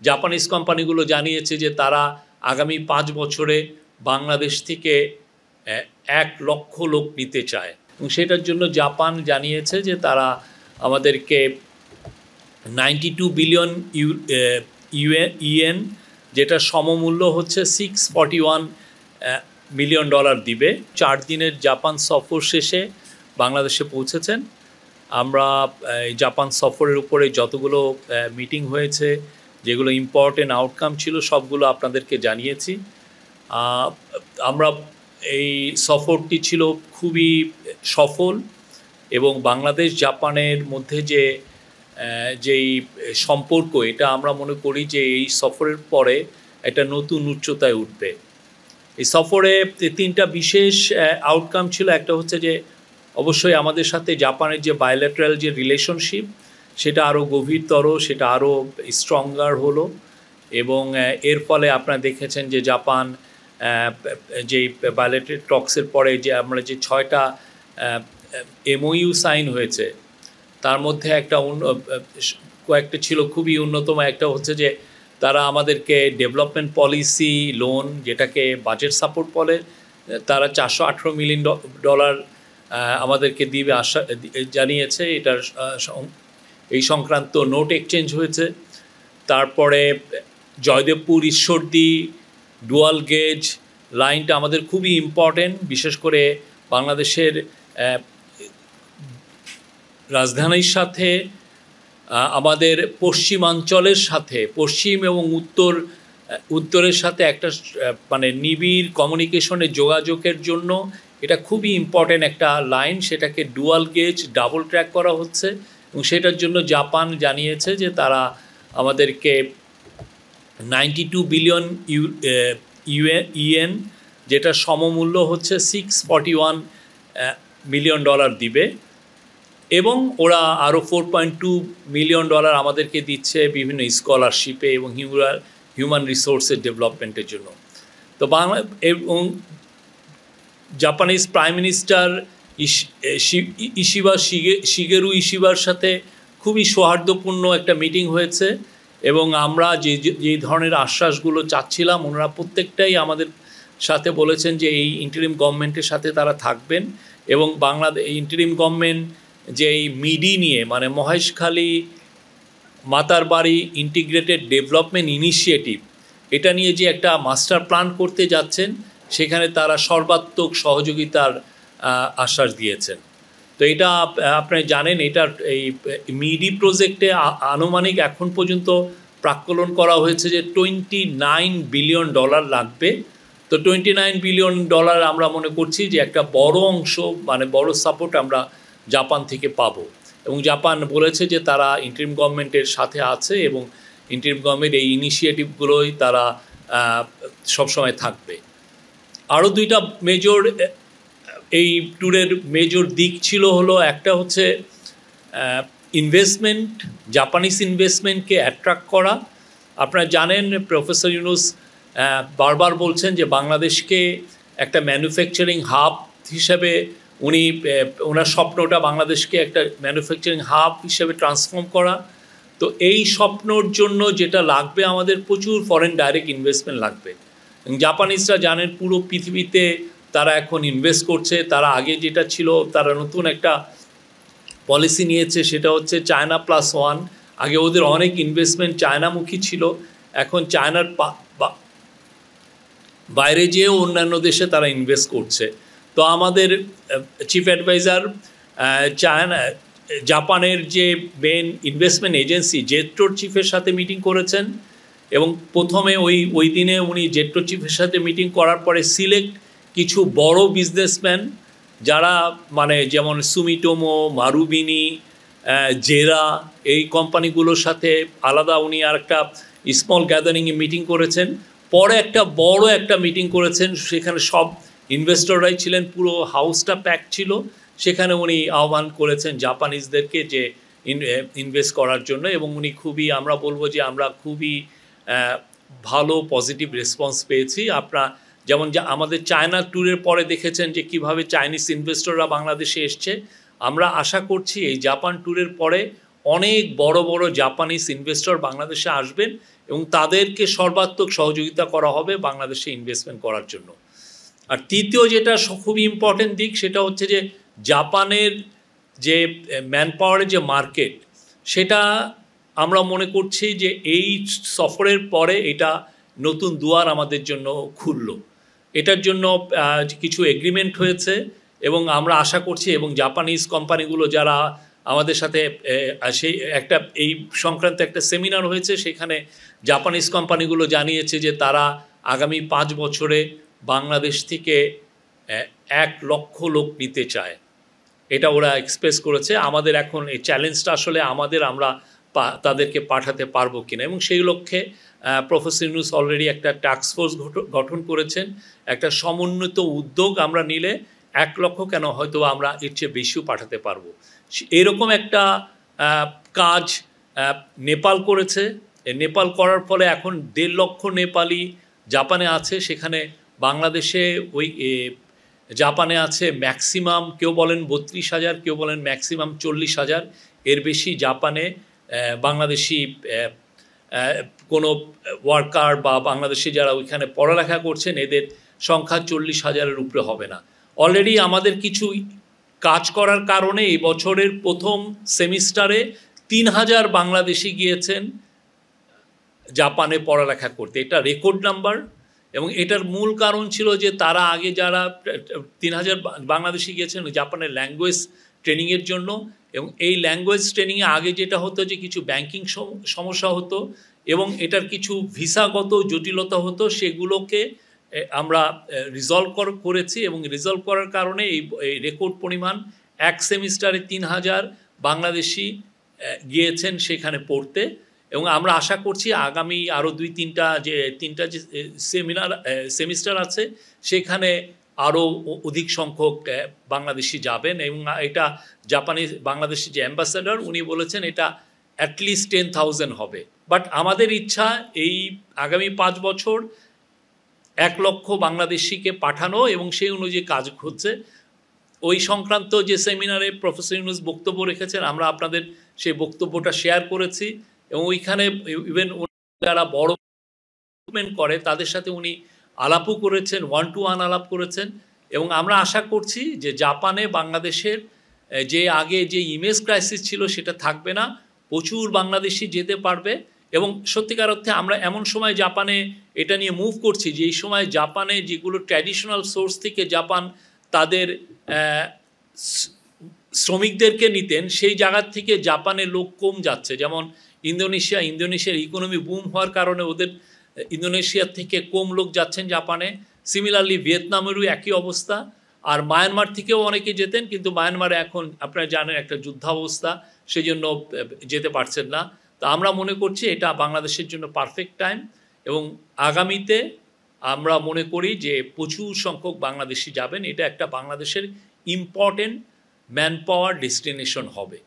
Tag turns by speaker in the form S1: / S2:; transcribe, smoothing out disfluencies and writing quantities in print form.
S1: Japanese কোম্পানিগুলো জানিয়েছে যে তারা আগামী 5 বছরে বাংলাদেশ থেকে 1 লক্ষ লোক নিতে চায়, এবং সেটার জন্য জাপান জানিয়েছে যে তারা আমাদেরকে 92 বিলিয়ন ইয়েন, যেটা সমমূল্য হচ্ছে $641 মিলিয়ন দিবে। 4 দিনের জাপান সফর শেষে বাংলাদেশে পৌঁছেছেন। আমরা জাপান সফরের উপরে যতগুলো মিটিং হয়েছে, যেগুলো ইম্পর্টেন্ট আউটকাম ছিল, সবগুলো আপনাদেরকে জানিয়েছি। আমরা এই সফরটি ছিল খুবই সফল, এবং বাংলাদেশ জাপানের মধ্যে যেই সম্পর্ক, এটা আমরা মনে করি যে এই সফরের পরে একটা নতুন উচ্চতায় উঠবে। এই সফরে 3টা বিশেষ আউটকাম ছিল। একটা হচ্ছে যে অবশ্যই আমাদের সাথে জাপানের যে বায়োল্যাটারাল যে রিলেশনশিপ, সেটা আরও গভীরতর, সেটা আরও স্ট্রঙ্গার হলো, এবং এর ফলে আপনারা দেখেছেন যে জাপান যেই বায়োল্যাটারাল টক্সের পরে যে আমরা যে 6টা MOU সাইন হয়েছে, তার মধ্যে কয়েকটা ছিল খুবই অন্যতম। একটা হচ্ছে যে তারা আমাদেরকে ডেভেলপমেন্ট পলিসি লোন, যেটাকে বাজেট সাপোর্ট বলে, তারা $418 মিলিয়ন আমাদেরকে দিবে জানিয়েছে। এটার এই সংক্রান্ত নোট এক্সচেঞ্জ হয়েছে। তারপরে জয়দেবপুর ঈশ্বরদী ডুয়াল গেজ লাইনটা আমাদের খুবই ইম্পর্টেন্ট, বিশেষ করে বাংলাদেশের রাজধানীর সাথে আমাদের পশ্চিমাঞ্চলের সাথে, পশ্চিম এবং উত্তরের সাথে একটা মানে নিবিড় কমিউনিকেশনের যোগাযোগের জন্য এটা খুবই ইম্পর্টেন্ট একটা লাইন। সেটাকে ডুয়াল গেজ ডাবল ট্র্যাক করা হচ্ছে, এবং সেটার জন্য জাপান জানিয়েছে যে তারা আমাদেরকে 92 বিলিয়ন ইয়েন, যেটা সমমূল্য হচ্ছে $641 মিলিয়ন দিবে, এবং ওরা আরও $4.2 মিলিয়ন আমাদেরকে দিচ্ছে বিভিন্ন স্কলারশিপে এবং হিউম্যান রিসোর্সের ডেভেলপমেন্টের জন্য। তো এবং জাপানিজ প্রাইম মিনিস্টার শিগেরু ইশিবার সাথে খুবই সৌহার্দ্যপূর্ণ একটা মিটিং হয়েছে, এবং আমরা যে ধরনের আশ্বাসগুলো চাচ্ছিলাম, ওনারা প্রত্যেকটাই আমাদের সাথে বলেছেন যে এই ইন্টারিম গভর্নমেন্টের সাথে তারা থাকবেন, এবং বাংলাদেশ ইন্টারিম গভর্নমেন্ট যে এই মিডি নিয়ে, মানে Maheshkhali Matarbari integrated development initiative, এটা নিয়ে যে একটা মাস্টার প্ল্যান করতে যাচ্ছেন, সেখানে তারা সর্বাত্মক সহযোগিতার আশ্বাস দিয়েছেন। তো এটা আপনারা জানেন, এটার এই মিডি প্রজেক্টে আনুমানিক এখন পর্যন্ত প্রাক্কলন করা হয়েছে যে $29 বিলিয়ন লাগবে। তো $29 বিলিয়ন আমরা মনে করছি যে একটা বড় অংশ, মানে বড় সাপোর্ট আমরা জাপান থেকে পাবো, এবং জাপান বলেছে যে তারা ইন্টারিম গভর্নমেন্টের সাথে আছে, এবং ইন্টারিম গভর্নমেন্ট এই ইনিশিয়েটিভগুলোই তারা সবসময় থাকবে। আরও 2টা মেজর এই ট্যুরের মেজর দিক ছিল, হলো একটা হচ্ছে ইনভেস্টমেন্ট, জাপানিজ ইনভেস্টমেন্টকে অ্যাট্রাক্ট করা। আপনারা জানেন প্রফেসর ইউনুস বারবার বলছেন যে বাংলাদেশকে একটা ম্যানুফ্যাকচারিং হাব হিসেবে ওনার স্বপ্নটা বাংলাদেশকে একটা ম্যানুফ্যাকচারিং হাব হিসেবে ট্রান্সফর্ম করা। তো এই স্বপ্নর জন্য যেটা লাগবে, আমাদের প্রচুর ফরেন ডাইরেক্ট ইনভেস্টমেন্ট লাগবে। জাপানিজরা জানেন পুরো পৃথিবীতে তারা এখন ইনভেস্ট করছে। তারা আগে যেটা ছিল, তারা নতুন একটা পলিসি নিয়েছে, সেটা হচ্ছে চায়না +1। আগে ওদের অনেক ইনভেস্টমেন্ট চায়নামুখী ছিল, এখন চায়নার বাইরে যেয়েও অন্যান্য দেশে তারা ইনভেস্ট করছে। তো আমাদের চিফ অ্যাডভাইজার জাপানের যে মেন ইনভেস্টমেন্ট এজেন্সি জেট্রোর চিফের সাথে মিটিং করেছেন, এবং প্রথমে ওই দিনে উনি জেট্রো চিফের সাথে মিটিং করার পরে সিলেক্ট কিছু বড় বিজনেসম্যান, যারা মানে যেমন সুমিটোমো, মারুবিনি, জেরা, এই কোম্পানিগুলোর সাথে আলাদা উনি আর একটা স্মল গ্যাদারিংয়ে মিটিং করেছেন। পরে একটা বড় একটা মিটিং করেছেন, সেখানে সব ইনভেস্টররাই ছিলেন, পুরো হাউসটা প্যাক ছিল। সেখানে উনি আহ্বান করেছেন জাপানিজদেরকে যে ইনভেস্ট করার জন্য, এবং উনি খুবই, আমরা বলবো যে আমরা খুবই ভালো পজিটিভ রেসপন্স পেয়েছি। আপনারা যেমন আমাদের চায়না ট্যুরের পরে দেখেছেন যে কিভাবে চাইনিজ ইনভেস্টররা বাংলাদেশে এসছে। আমরা আশা করছি এই জাপান ট্যুরের পরে অনেক বড় বড় জাপানিজ ইনভেস্টর বাংলাদেশে আসবেন, এবং তাদেরকে সর্বাত্মক সহযোগিতা করা হবে বাংলাদেশে ইনভেস্টমেন্ট করার জন্য। আর তৃতীয় যেটা খুবই ইম্পর্টেন্ট দিক, সেটা হচ্ছে যে জাপানের যে ম্যান পাওয়ারের যে মার্কেট, সেটা আমরা মনে করছি যে এই সফরের পরে এটা নতুন দুয়ার আমাদের জন্য খুলল। এটার জন্য কিছু এগ্রিমেন্ট হয়েছে এবং আমরা আশা করছি, এবং জাপানিজ কোম্পানিগুলো যারা আমাদের সাথে সেই একটা এই সংক্রান্ত একটা সেমিনার হয়েছে, সেখানে জাপানিজ কোম্পানিগুলো জানিয়েছে যে তারা আগামী 5 বছরে বাংলাদেশ থেকে 1 লক্ষ লোক নিতে চায়। এটা ওরা এক্সপ্রেস করেছে। আমাদের এখন এই চ্যালেঞ্জটা আসলে আমরা তাদেরকে পাঠাতে পারবো কিনা, এবং সেই লক্ষ্যে প্রফেসর ইউনূস অলরেডি একটা টাস্ক ফোর্স গঠন করেছেন। একটা সমন্বিত উদ্যোগ আমরা নিলে 1 লক্ষ কেন, হয়তো আমরা এর চেয়ে বেশিও পাঠাতে পারবো। এরকম একটা কাজ নেপাল করেছে। নেপাল করার ফলে এখন 1.5 লক্ষ নেপালি জাপানে আছে। সেখানে বাংলাদেশে ওই জাপানে আছে ম্যাক্সিমাম, কেউ বলেন 32,000, কেউ বলেন ম্যাক্সিমাম 40,000। এর বেশি জাপানে বাংলাদেশি কোনো ওয়ার্কার বা বাংলাদেশি যারা ওইখানে পড়ালেখা করছেন, এদের সংখ্যা 40,000-এর উপরে হবে না। অলরেডি আমাদের কিছু কাজ করার কারণে এই বছরের প্রথম সেমিস্টারে 3,000 বাংলাদেশি গিয়েছেন জাপানে পড়ালেখা করতে। এটা রেকর্ড নাম্বার, এবং এটার মূল কারণ ছিল যে তারা আগে যারা 3,000 বাংলাদেশি গিয়েছেন জাপানের ল্যাঙ্গুয়েজ ট্রেনিংয়ের জন্য, এবং এই ল্যাঙ্গুয়েজ ট্রেনিংয়ে আগে যেটা হতো যে কিছু ব্যাংকিং সমস্যা হতো এবং এটার কিছু ভিসাগত জটিলতা হতো, সেগুলোকে আমরা রিজলভ করেছি, এবং রিজলভ করার কারণে এই রেকর্ড পরিমাণ 1 সেমিস্টারে 3,000 বাংলাদেশি গিয়েছেন সেখানে পড়তে। এবং আমরা আশা করছি আগামী আরও 2-3টা যে সেমিস্টার আছে, সেখানে আরও অধিক সংখ্যক বাংলাদেশি যাবেন। এবং এটা বাংলাদেশি যে অ্যাম্বাসেডর উনি বলেছেন এটা অ্যাটলিস্ট 10,000 হবে। বাট আমাদের ইচ্ছা এই আগামী 5 বছর 1 লক্ষ বাংলাদেশিকে পাঠানো, এবং সেই অনুযায়ী কাজ হচ্ছে। ওই সংক্রান্ত যে সেমিনারে প্রফেসর ইউনূস বক্তব্য রেখেছেন, আমরা আপনাদের সেই বক্তব্যটা শেয়ার করেছি, এবং ওইখানে ইভেন যারা বড় করে তাদের সাথে উনি আলাপও করেছেন, 1-to-1 আলাপ করেছেন। এবং আমরা আশা করছি যে জাপানে বাংলাদেশের যে আগে যে ইমেজ ক্রাইসিস ছিল সেটা থাকবে না, প্রচুর বাংলাদেশি যেতে পারবে। এবং সত্যিকার অর্থে আমরা এমন সময় জাপানে এটা নিয়ে মুভ করছি যে এই সময় জাপানে যেগুলো ট্র্যাডিশনাল সোর্স থেকে জাপান তাদের শ্রমিকদেরকে নিতেন, সেই জায়গার থেকে জাপানে লোক কম যাচ্ছে। যেমন ইন্দোনেশিয়ার ইকোনমি বুম হওয়ার কারণে ওদের ইন্দোনেশিয়ার থেকে কম লোক যাচ্ছেন জাপানে। সিমিলারলি ভিয়েতনামেরও একই অবস্থা। আর মায়ানমার থেকেও অনেকে যেতেন, কিন্তু মায়ানমারে এখন আপনারা জানেন একটা যুদ্ধাবস্থা, সেই জন্য যেতে পারছেন না। তো আমরা মনে করছি এটা বাংলাদেশের জন্য পারফেক্ট টাইম, এবং আগামীতে আমরা মনে করি যে প্রচুর সংখ্যক বাংলাদেশি যাবেন। এটা একটা বাংলাদেশের ইম্পর্টেন্ট ম্যান পাওয়ার ডেস্টিনেশন হবে।